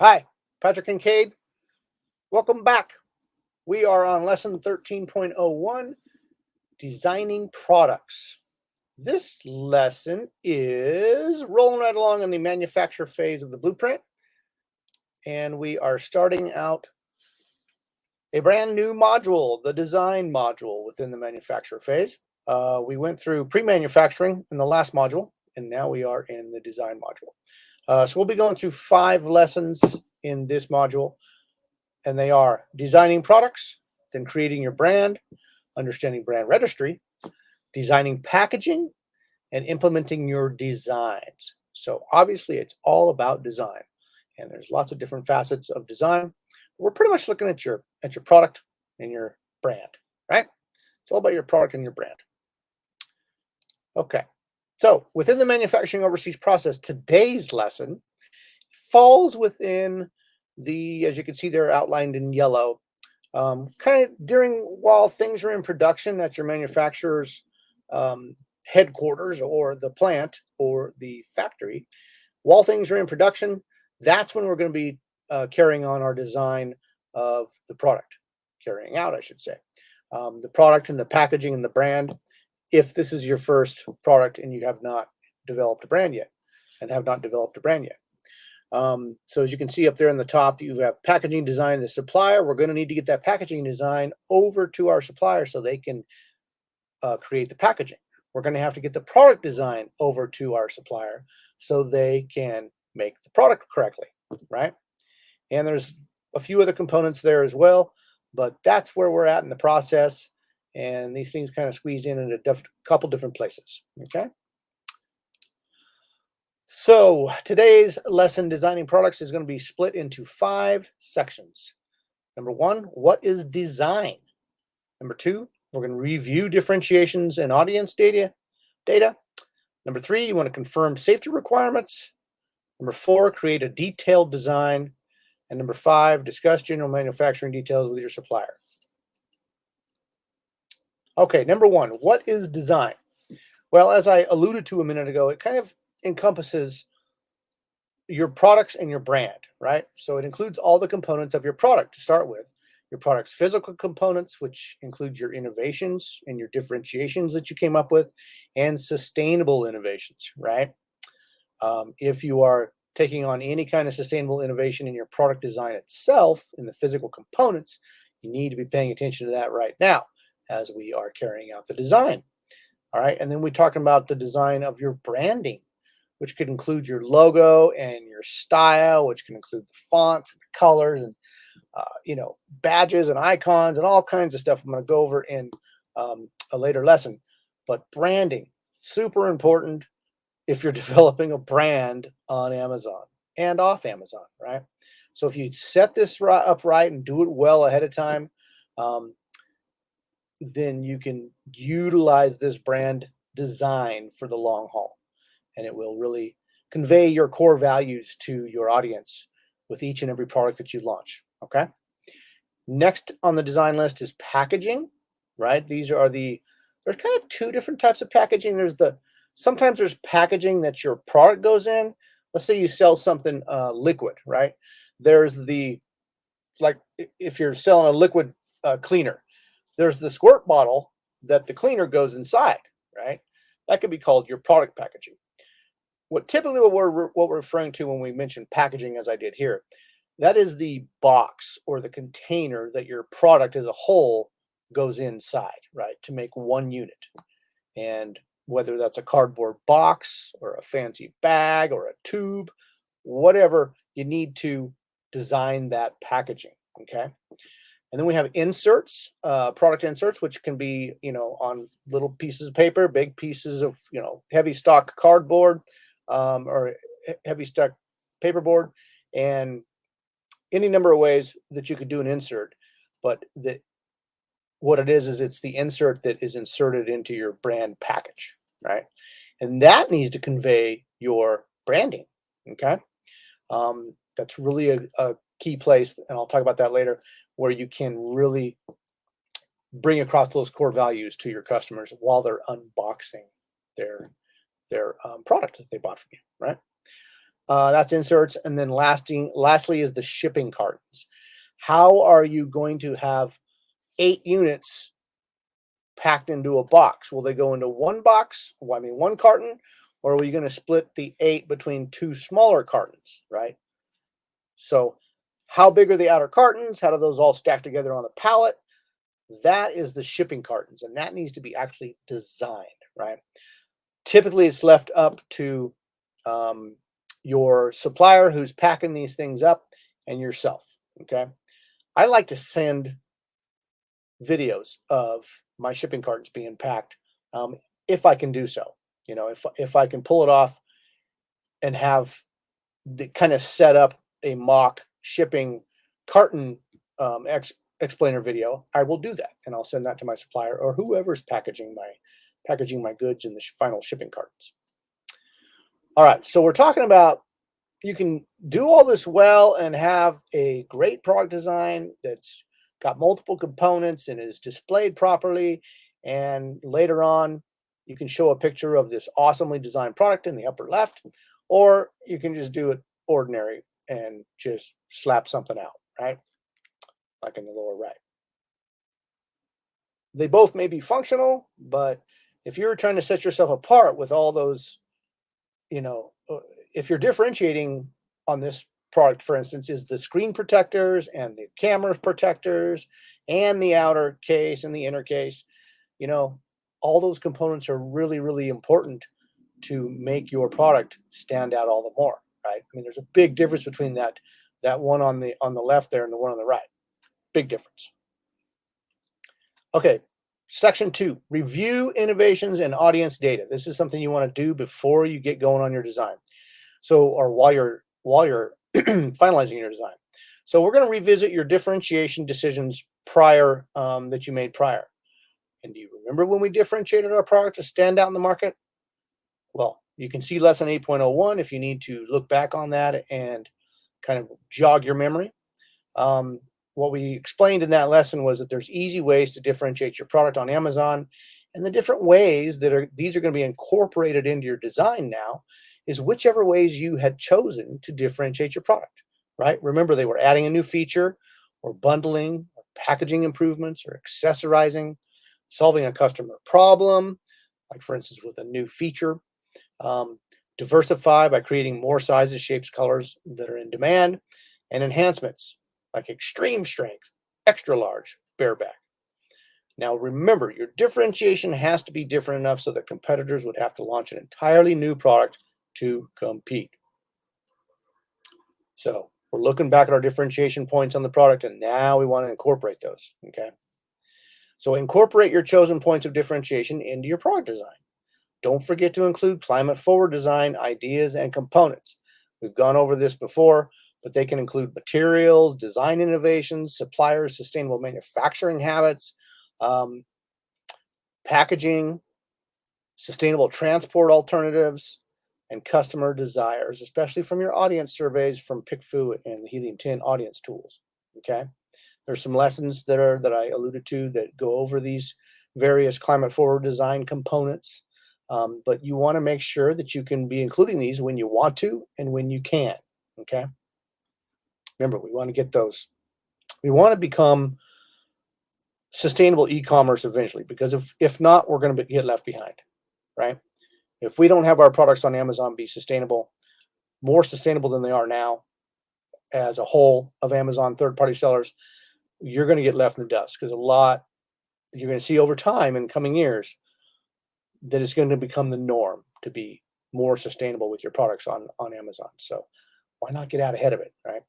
Hi, Patrick Kincaid. Welcome back. We are on lesson 13.01, designing products. This lesson is rolling right along in the manufacture phase of the blueprint, and we are starting out a brand new module, the design module within the manufacture phase. We went through pre-manufacturing in the last module, and now we are in the design module. So we'll be going through 5 lessons in this module. And they are designing products, then creating your brand, understanding brand registry, designing packaging, and implementing your designs. So obviously it's all about design. And there's lots of different facets of design. We're pretty much looking at your product and your brand, right? It's all about your product and your brand. Okay. So within the manufacturing overseas process, today's lesson falls within the, as you can see, they're outlined in yellow. Kind of while things are in production at your manufacturer's headquarters or the plant or the factory, while things are in production, that's when we're going to be carrying on our design of the product, carrying out, I should say, the product and the packaging and the brand. If this is your first product and you have not developed a brand yet, so as you can see up there in the top, you have packaging design, the supplier. We're going to need to get that packaging design over to our supplier so they can create the packaging. We're going to have to get the product design over to our supplier so they can make the product correctly, right? And there's a few other components there as well, but that's where we're at in the process. And these things kind of squeeze in a couple different places, okay? So today's lesson, designing products, is going to be split into 5 sections. Number 1, what is design? Number 2, we're going to review differentiations and audience data. Number 3, you want to confirm safety requirements. Number 4, create a detailed design. And number 5, discuss general manufacturing details with your supplier. Okay, number 1, what is design? Well, as I alluded to a minute ago, it kind of encompasses your products and your brand, right? So it includes all the components of your product to start with. Your product's physical components, which include your innovations and your differentiations that you came up with, and sustainable innovations, right? If you are taking on any kind of sustainable innovation in your product design itself, in the physical components, you need to be paying attention to that right now as we are carrying out the design. All right, and then we're talking about the design of your branding, which could include your logo and your style, which can include the fonts and the colors and badges and icons and all kinds of stuff I'm going to go over in a later lesson. But branding, super important if you're developing a brand on Amazon and off Amazon, right? So if you set this up right and do it well ahead of time, then you can utilize this brand design for the long haul. And it will really convey your core values to your audience with each and every product that you launch, okay? Next on the design list is packaging, right? There's kind of 2 different types of packaging. Sometimes there's packaging that your product goes in. Let's say you sell something liquid, right? There's if you're selling a liquid cleaner, there's the squirt bottle that the cleaner goes inside, right? That could be called your product packaging. What we're referring to when we mention packaging, as I did here, that is the box or the container that your product as a whole goes inside, right, to make one unit. And whether that's a cardboard box or a fancy bag or a tube, whatever, you need to design that packaging, okay? And then we have inserts, product inserts, which can be, on little pieces of paper, big pieces of, heavy stock cardboard, or heavy stock paperboard, and any number of ways that you could do an insert. But what it is it's the insert that is inserted into your brand package, right? And that needs to convey your branding, okay? That's really a key place, and I'll talk about that later, where you can really bring across those core values to your customers while they're unboxing their product that they bought from you, right? That's inserts. And then lastly is the shipping cartons. How are you going to have 8 units packed into a box? Will they go into one box? Well, I mean, one carton, or are we going to split the 8 between 2 smaller cartons, right? So how big are the outer cartons? How do those all stack together on a pallet? That is the shipping cartons, and that needs to be actually designed, right? Typically, it's left up to your supplier who's packing these things up and yourself, okay? I like to send videos of my shipping cartons being packed, if I can do so. You know, if I can pull it off and have the kind of set up a mock shipping carton explainer video, I will do that, and I'll send that to my supplier or whoever's packaging my goods in the final shipping cartons. All right, so we're talking about you can do all this well and have a great product design that's got multiple components and is displayed properly. And later on, you can show a picture of this awesomely designed product in the upper left, or you can just do it ordinary and just slap something out, right? Like in the lower right. They both may be functional, but if you're trying to set yourself apart with all those, you know, if you're differentiating on this product, for instance, is the screen protectors and the camera protectors and the outer case and the inner case, you know, all those components are really, really important to make your product stand out all the more, right? I mean, there's a big difference between that one on the left there and the one on the right. Big difference. Okay, section 2, review innovations and audience data. This is something you want to do before you get going on your design. So, or while you're finalizing your design. So we're going to revisit your differentiation decisions prior that you made prior. And do you remember when we differentiated our product to stand out in the market? Well, you can see lesson 8.01 if you need to look back on that and kind of jog your memory. What we explained in that lesson was that there's easy ways to differentiate your product on Amazon, and the different ways that these are going to be incorporated into your design now is whichever ways you had chosen to differentiate your product, right? Remember, they were adding a new feature or bundling or packaging improvements or accessorizing, solving a customer problem, like for instance, with a new feature. Diversify by creating more sizes, shapes, colors that are in demand, and enhancements like extreme strength, extra large, bareback. Now remember, your differentiation has to be different enough so that competitors would have to launch an entirely new product to compete. So we're looking back at our differentiation points on the product, and now we want to incorporate those, okay? So incorporate your chosen points of differentiation into your product design. Don't forget to include climate-forward design ideas and components. We've gone over this before, but they can include materials, design innovations, suppliers, sustainable manufacturing habits, packaging, sustainable transport alternatives, and customer desires, especially from your audience surveys from PickFu and the Helium 10 audience tools. Okay, there's some lessons that I alluded to that go over these various climate-forward design components. But you want to make sure that you can be including these when you want to and when you can. Okay. Remember, we want to get those. We want to become sustainable e-commerce eventually, because if not, we're going to get left behind, right? If we don't have our products on Amazon be sustainable, more sustainable than they are now, as a whole of Amazon third-party sellers, you're going to get left in the dust, because you're going to see over time in coming years that it's going to become the norm to be more sustainable with your products on Amazon. So why not get out ahead of it, right?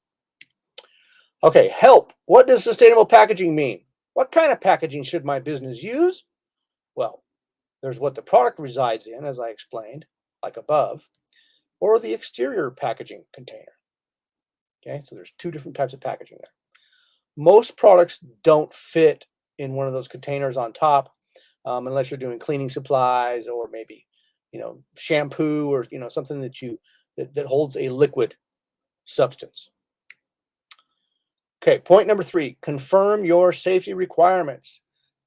Okay, help. What does sustainable packaging mean? What kind of packaging should my business use? Well, there's what the product resides in, as I explained, like above, or the exterior packaging container. Okay, so there's 2 different types of packaging there. Most products don't fit in one of those containers on top, unless you're doing cleaning supplies or maybe, shampoo or, something that holds a liquid substance. Okay, point number 3, confirm your safety requirements.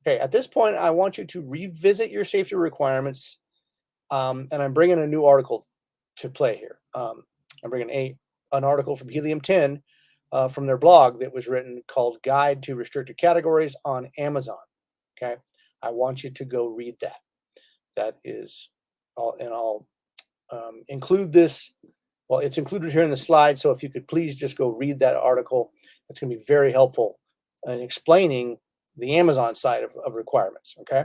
Okay, at this point, I want you to revisit your safety requirements, and I'm bringing a new article to play here. I'm bringing an article from Helium 10 from their blog that was written called Guide to Restricted Categories on Amazon. Okay. I want you to go read that. That is, I'll include this. Well, it's included here in the slide. So if you could please just go read that article, it's going to be very helpful in explaining the Amazon side of requirements. Okay.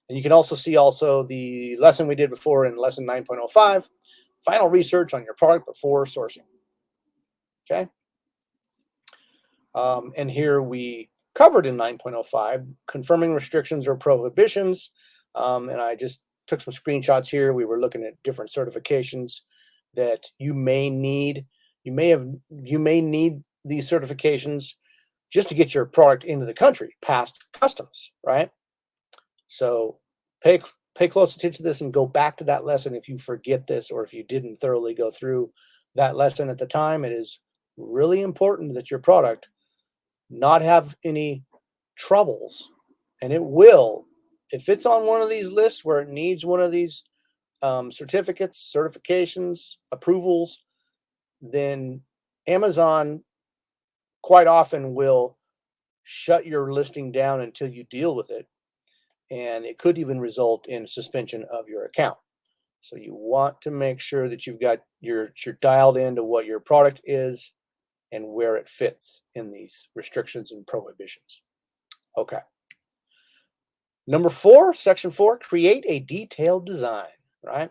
And you can also see the lesson we did before in lesson 9.05, final research on your product before sourcing. Okay. And here we covered in 9.05, confirming restrictions or prohibitions. And I just took some screenshots here. We were looking at different certifications that you may need. You may need these certifications just to get your product into the country past customs, right? So pay close attention to this and go back to that lesson if you forget this or if you didn't thoroughly go through that lesson at the time. It is really important that your product not have any troubles, and it will if it's on one of these lists where it needs one of these certificates, certifications, approvals. Then Amazon quite often will shut your listing down until you deal with it, and it could even result in suspension of your account. So you want to make sure that you're dialed into what your product is and where it fits in these restrictions and prohibitions. Okay. Number 4, section 4, create a detailed design, right?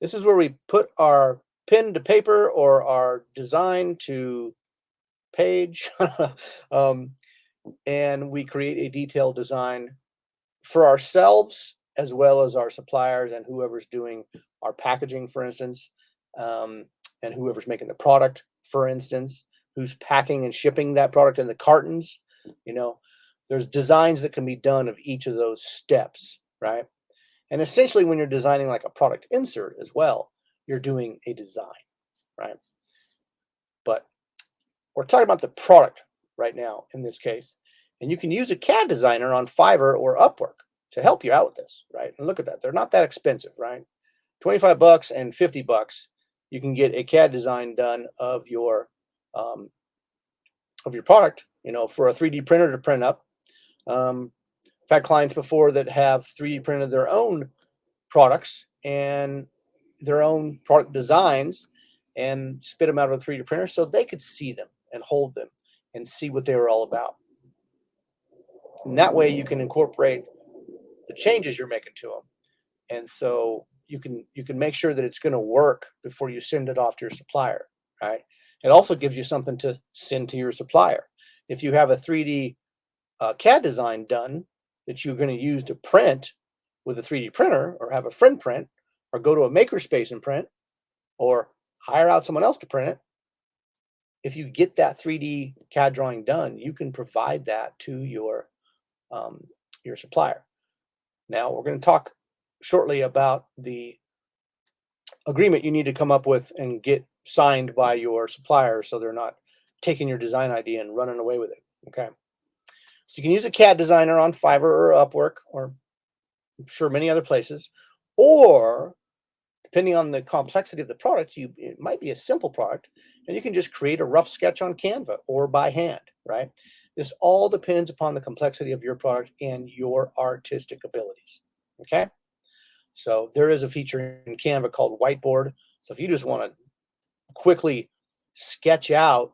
This is where we put our pen to paper or our design to page, and we create a detailed design for ourselves as well as our suppliers and whoever's doing our packaging, for instance, and whoever's making the product, for instance, who's packing and shipping that product in the cartons. There's designs that can be done of each of those steps, right? And essentially, when you're designing like a product insert as well, you're doing a design, right? But we're talking about the product right now in this case. And you can use a CAD designer on Fiverr or Upwork to help you out with this, right? And look at that. They're not that expensive, right? $25 and $50, you can get a CAD design done of your product, for a 3D printer to print up. I've had clients before that have 3D printed their own products and their own product designs and spit them out of a 3D printer so they could see them and hold them and see what they were all about. And that way you can incorporate the changes you're making to them. And so you can make sure that it's going to work before you send it off to your supplier, right? It also gives you something to send to your supplier. If you have a 3D CAD design done that you're going to use to print with a 3D printer, or have a friend print, or go to a makerspace and print, or hire out someone else to print it, if you get that 3D CAD drawing done, you can provide that to your supplier. Now, we're going to talk shortly about the agreement you need to come up with and get signed by your supplier so they're not taking your design idea and running away with it. Okay. So you can use a CAD designer on Fiverr or Upwork, or I'm sure many other places, or depending on the complexity of the product, it might be a simple product, and you can just create a rough sketch on Canva or by hand, right? This all depends upon the complexity of your product and your artistic abilities. Okay. So there is a feature in Canva called Whiteboard. So if you just want to quickly sketch out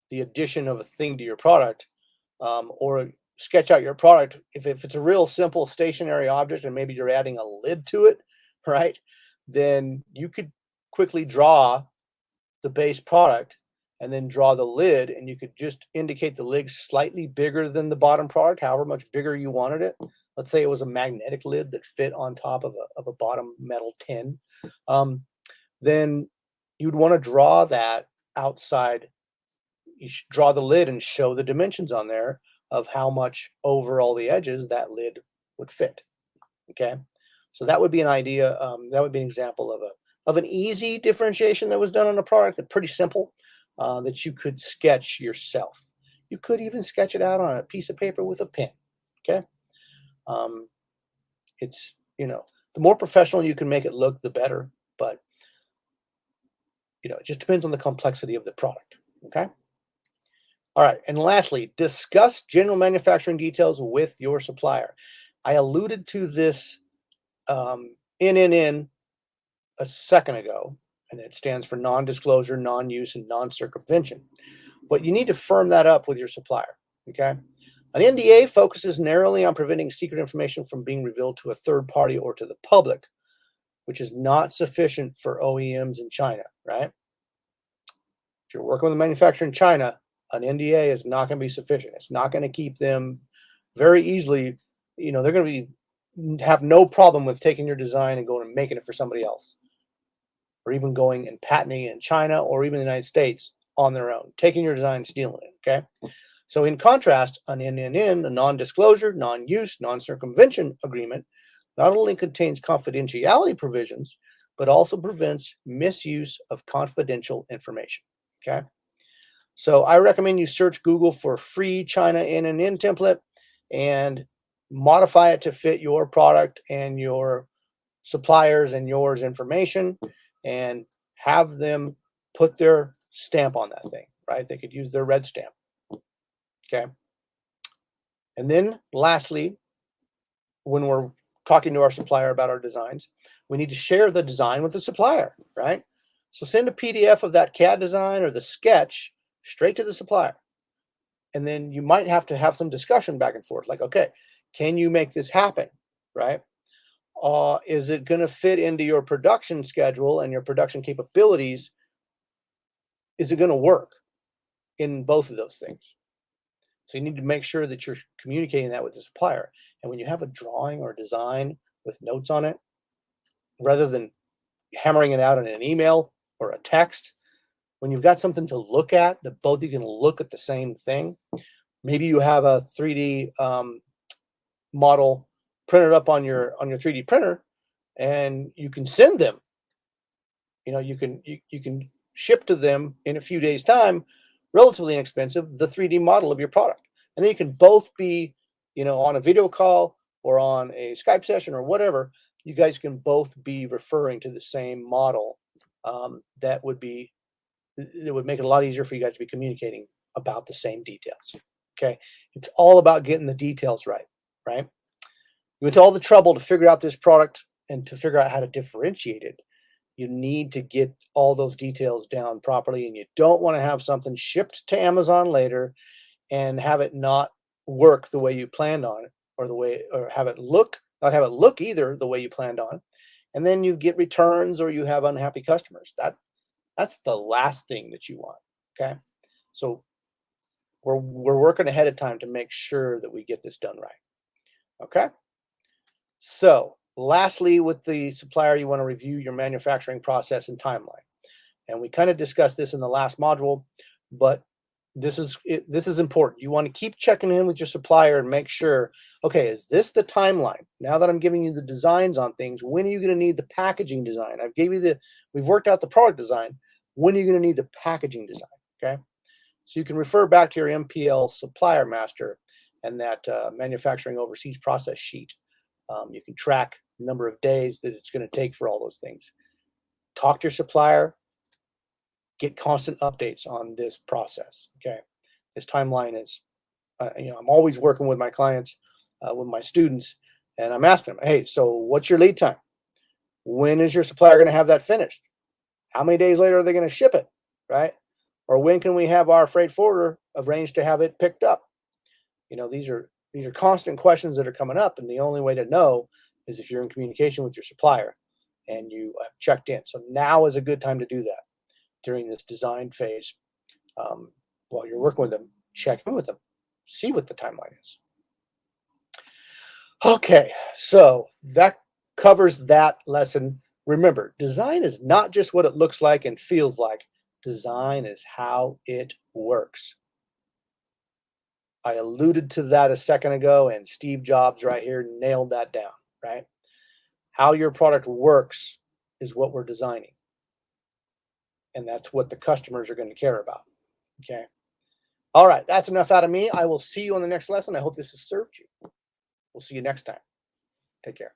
the addition of a thing to your product, or sketch out your product, if it's a real simple stationary object and maybe you're adding a lid to it, right? Then you could quickly draw the base product and then draw the lid, and you could just indicate the lid slightly bigger than the bottom product, however much bigger you wanted it. Let's say it was a magnetic lid that fit on top of a bottom metal tin. Then you'd want to draw that outside. You should draw the lid and show the dimensions on there of how much over all the edges that lid would fit. Okay. So that would be an idea. That would be an example of an easy differentiation that was done on a product, that's pretty simple, that you could sketch yourself. You could even sketch it out on a piece of paper with a pen. Okay. It's, the more professional you can make it look, the better. But it just depends on the complexity of the product. Okay. All right. And lastly, discuss general manufacturing details with your supplier. I alluded to this NNN a second ago, and it stands for non-disclosure, non-use, and non-circumvention. But you need to firm that up with your supplier. Okay. An NDA focuses narrowly on preventing secret information from being revealed to a third party or to the public, which is not sufficient for OEMs in China, right? If you're working with a manufacturer in China, an NDA is not going to be sufficient. It's not going to keep them very easily. They're going to have no problem with taking your design and going and making it for somebody else, or even going and patenting it in China or even the United States on their own, taking your design and stealing it. Okay. So in contrast, an NNN, a non-disclosure, non-use, non-circumvention agreement, not only contains confidentiality provisions, but also prevents misuse of confidential information. Okay. So I recommend you search Google for free China NNN template and modify it to fit your product and your suppliers and yours information, and have them put their stamp on that thing, right? They could use their red stamp. Okay. And then lastly, when we're talking to our supplier about our designs, we need to share the design with the supplier, right? So send a PDF of that CAD design or the sketch straight to the supplier. And then you might have to have some discussion back and forth, like, okay, can you make this happen, right? Is it going to fit into your production schedule and your production capabilities? Is it going to work in both of those things? So you need to make sure that you're communicating that with the supplier. And when you have a drawing or a design with notes on it, rather than hammering it out in an email or a text, when you've got something to look at, that both you can look at the same thing. Maybe you have a 3D model printed up on your 3D printer, and you can send them. You can ship to them in a few days' time, relatively inexpensive, the 3D model of your product. And then you can both be, on a video call or on a Skype session or whatever, you guys can both be referring to the same model. That would make it a lot easier for you guys to be communicating about the same details. Okay. It's all about getting the details right? You went to all the trouble to figure out this product and to figure out how to differentiate it. You need to get all those details down properly, and you don't want to have something shipped to Amazon later and have it not work the way you planned on it, or not have it look either the way you planned on, and then you get returns or you have unhappy customers. That's the last thing that you want. Okay, so we're working ahead of time to make sure that we get this done right. Okay, so lastly, with the supplier, you want to review your manufacturing process and timeline. And we kind of discussed this in the last module, but this is important. You want to keep checking in with your supplier and make sure, okay, is this the timeline? Now that I'm giving you the designs on things, when are you going to need the packaging design? We've worked out the product design. When are you going to need the packaging design? Okay. So you can refer back to your MPL supplier master and that manufacturing overseas process sheet. You can track the number of days that it's going to take for all those things. Talk to your supplier, get constant updates on this process. Okay. This timeline is, I'm always working with my clients, with my students, and I'm asking them, hey, so what's your lead time? When is your supplier going to have that finished? How many days later are they going to ship it? Right. Or when can we have our freight forwarder arrange to have it picked up? These are constant questions that are coming up, and the only way to know is if you're in communication with your supplier and you have checked in. So now is a good time to do that during this design phase. While you're working with them, check in with them, see what the timeline is. Okay, so that covers that lesson. Remember, design is not just what it looks like and feels like. Design is how it works. I alluded to that a second ago, and Steve Jobs right here nailed that down, right? How your product works is what we're designing. And that's what the customers are going to care about. Okay. All right. That's enough out of me. I will see you on the next lesson. I hope this has served you. We'll see you next time. Take care.